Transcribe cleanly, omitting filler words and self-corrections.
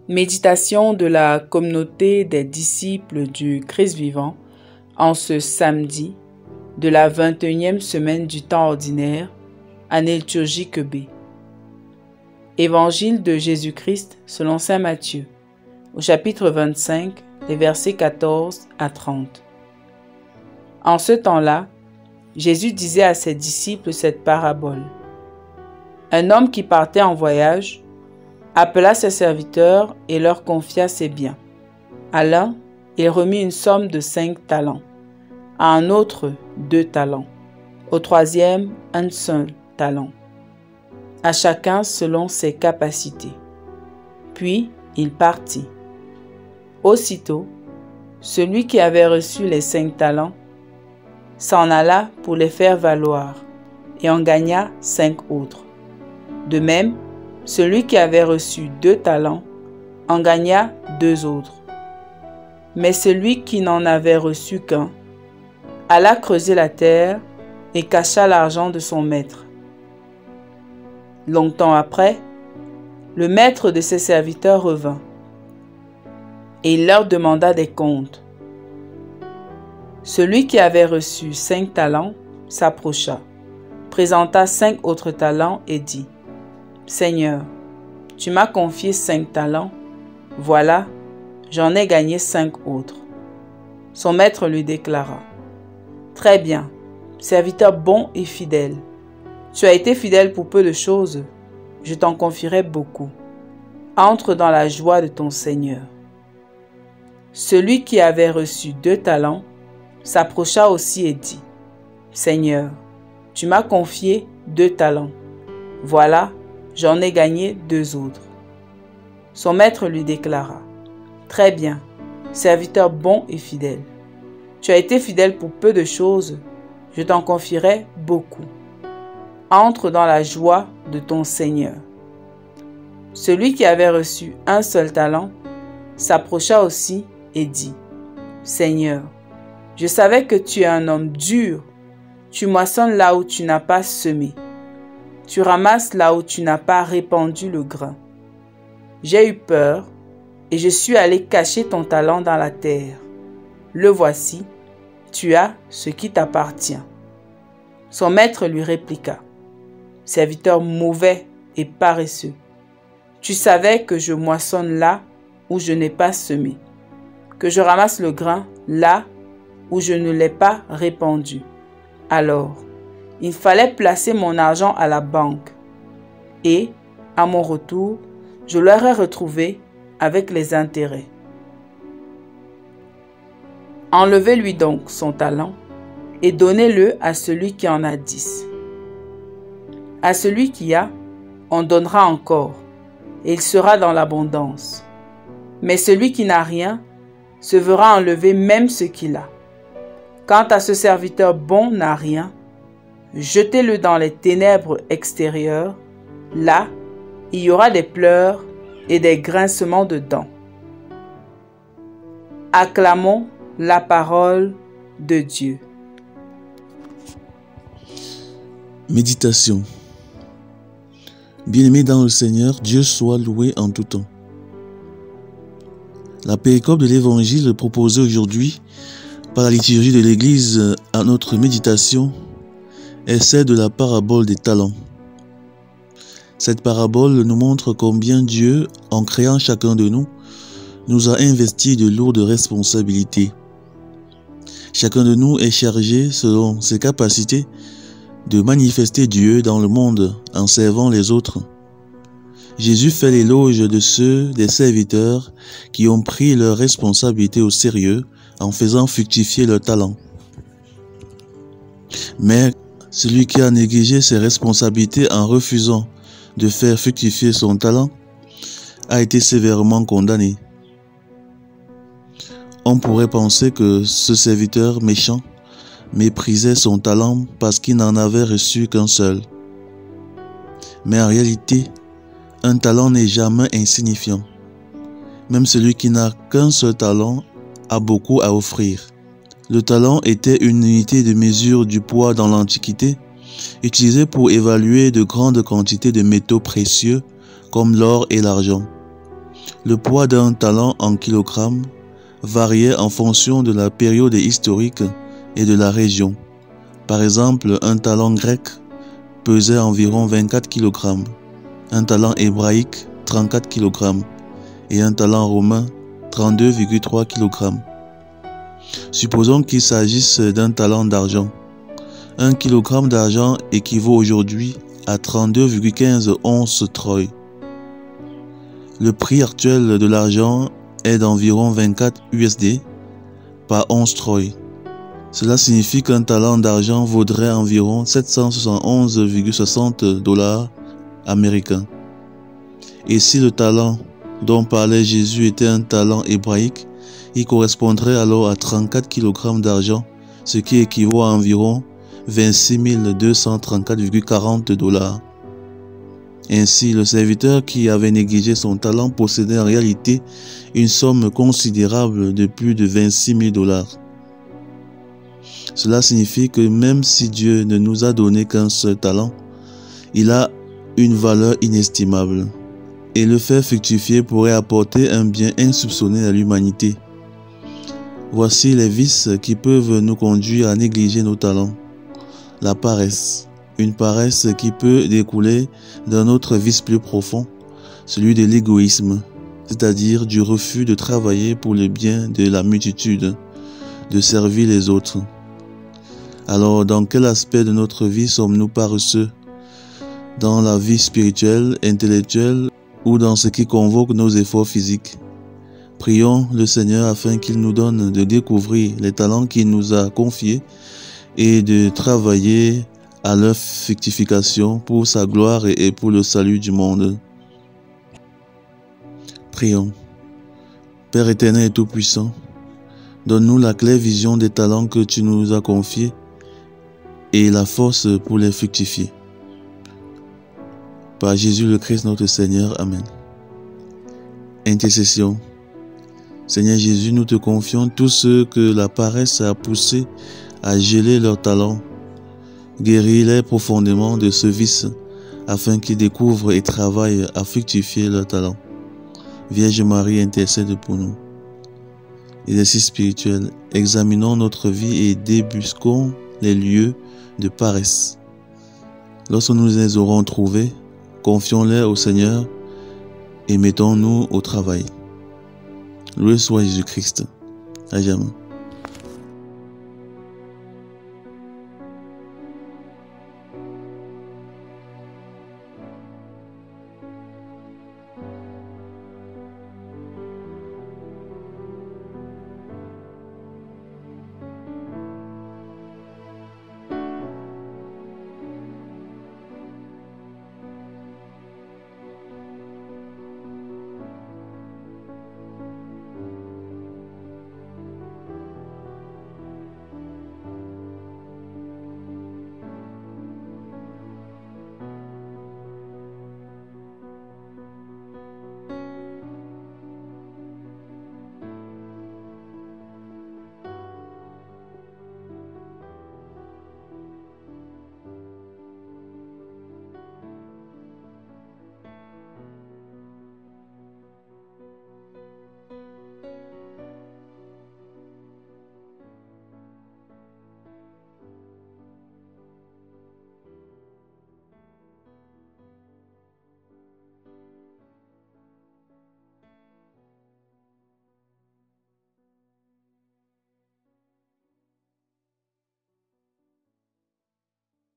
Méditation de la communauté des disciples du Christ vivant en ce samedi de la 21e semaine du temps ordinaire, année liturgique B. Évangile de Jésus-Christ selon saint Matthieu, au chapitre 25, les versets 14 à 30. En ce temps-là, Jésus disait à ses disciples cette parabole. Un homme qui partait en voyage appela ses serviteurs et leur confia ses biens. À l'un, il remit une somme de 5 talents, à un autre 2 talents, au troisième un seul talent, à chacun selon ses capacités. Puis il partit. Aussitôt, celui qui avait reçu les 5 talents s'en alla pour les faire valoir et en gagna 5 autres. De même, celui qui avait reçu 2 talents en gagna 2 autres. Mais celui qui n'en avait reçu qu'un alla creuser la terre et cacha l'argent de son maître. Longtemps après, le maître de ses serviteurs revint et il leur demanda des comptes. Celui qui avait reçu 5 talents s'approcha, présenta 5 autres talents et dit : Seigneur, tu m'as confié 5 talents, voilà, j'en ai gagné 5 autres. Son maître lui déclara : Très bien, serviteur bon et fidèle. Tu as été fidèle pour peu de choses, je t'en confierai beaucoup. Entre dans la joie de ton Seigneur. Celui qui avait reçu 2 talents s'approcha aussi et dit : Seigneur, tu m'as confié 2 talents, voilà, j'en ai gagné 2 autres. Son maître lui déclara : Très bien, serviteur bon et fidèle. Tu as été fidèle pour peu de choses, je t'en confierai beaucoup. Entre dans la joie de ton Seigneur. Celui qui avait reçu un seul talent s'approcha aussi et dit : Seigneur, je savais que tu es un homme dur, tu moissonnes là où tu n'as pas semé. Tu ramasses là où tu n'as pas répandu le grain. J'ai eu peur et je suis allé cacher ton talent dans la terre. Le voici, tu as ce qui t'appartient. Son maître lui répliqua : Serviteur mauvais et paresseux, tu savais que je moissonne là où je n'ai pas semé, que je ramasse le grain là où je ne l'ai pas répandu. Alors, il fallait placer mon argent à la banque et, à mon retour, je l'aurais retrouvé avec les intérêts. Enlevez-lui donc son talent et donnez-le à celui qui en a 10. À celui qui a, on donnera encore, et il sera dans l'abondance. Mais celui qui n'a rien se verra enlever même ce qu'il a. Quant à ce serviteur bon n'a rien, jetez-le dans les ténèbres extérieures, là, il y aura des pleurs et des grincements de dents. Acclamons la parole de Dieu. Méditation. Bien-aimé dans le Seigneur, Dieu soit loué en tout temps. La péricope de l'Évangile proposée aujourd'hui par la liturgie de l'Église à notre méditation est celle de la parabole des talents. Cette parabole nous montre combien Dieu, en créant chacun de nous, nous a investis de lourdes responsabilités. Chacun de nous est chargé, selon ses capacités, de manifester Dieu dans le monde en servant les autres. Jésus fait l'éloge de ceux des serviteurs qui ont pris leurs responsabilités au sérieux en faisant fructifier leurs talents. Mais celui qui a négligé ses responsabilités en refusant de faire fructifier son talent a été sévèrement condamné. On pourrait penser que ce serviteur méchant méprisait son talent parce qu'il n'en avait reçu qu'un seul. Mais en réalité, un talent n'est jamais insignifiant. Même celui qui n'a qu'un seul talent a beaucoup à offrir. Le talent était une unité de mesure du poids dans l'Antiquité, utilisée pour évaluer de grandes quantités de métaux précieux comme l'or et l'argent. Le poids d'un talent en kilogrammes variait en fonction de la période historique et de la région. Par exemple, un talent grec pesait environ 24 kg, un talent hébraïque 34 kg et un talent romain 32,3 kg. Supposons qu'il s'agisse d'un talent d'argent. 1 kg d'argent équivaut aujourd'hui à 32,15 onces troy. Le prix actuel de l'argent est d'environ 24 USD par once troy. Cela signifie qu'un talent d'argent vaudrait environ 771,60 $ américains. Et si le talent dont parlait Jésus était un talent hébraïque, il correspondrait alors à 34 kg d'argent, ce qui équivaut à environ 26 234,40 $. Ainsi, le serviteur qui avait négligé son talent possédait en réalité une somme considérable de plus de 26 000 $. Cela signifie que même si Dieu ne nous a donné qu'un seul talent, il a une valeur inestimable. Et le faire fructifier pourrait apporter un bien insoupçonné à l'humanité. Voici les vices qui peuvent nous conduire à négliger nos talents. La paresse. Une paresse qui peut découler d'un autre vice plus profond, celui de l'égoïsme, c'est-à-dire du refus de travailler pour le bien de la multitude, de servir les autres. Alors, dans quel aspect de notre vie sommes-nous paresseux? Dans la vie spirituelle, intellectuelle ou dans ce qui convoque nos efforts physiques? Prions le Seigneur afin qu'il nous donne de découvrir les talents qu'il nous a confiés et de travailler à leur fructification pour sa gloire et pour le salut du monde. Prions. Père éternel et tout-puissant, donne-nous la claire vision des talents que tu nous as confiés et la force pour les fructifier. Par Jésus le Christ notre Seigneur. Amen. Intercession. Seigneur Jésus, nous te confions tous ceux que la paresse a poussé à geler leurs talents. Guéris-les profondément de ce vice afin qu'ils découvrent et travaillent à fructifier leurs talents. Vierge Marie, intercède pour nous. Exercice spirituel. Examinons notre vie et débusquons les lieux de paresse. Lorsque nous les aurons trouvés, confions-les au Seigneur et mettons-nous au travail. Loué soit Jésus-Christ. À jamais.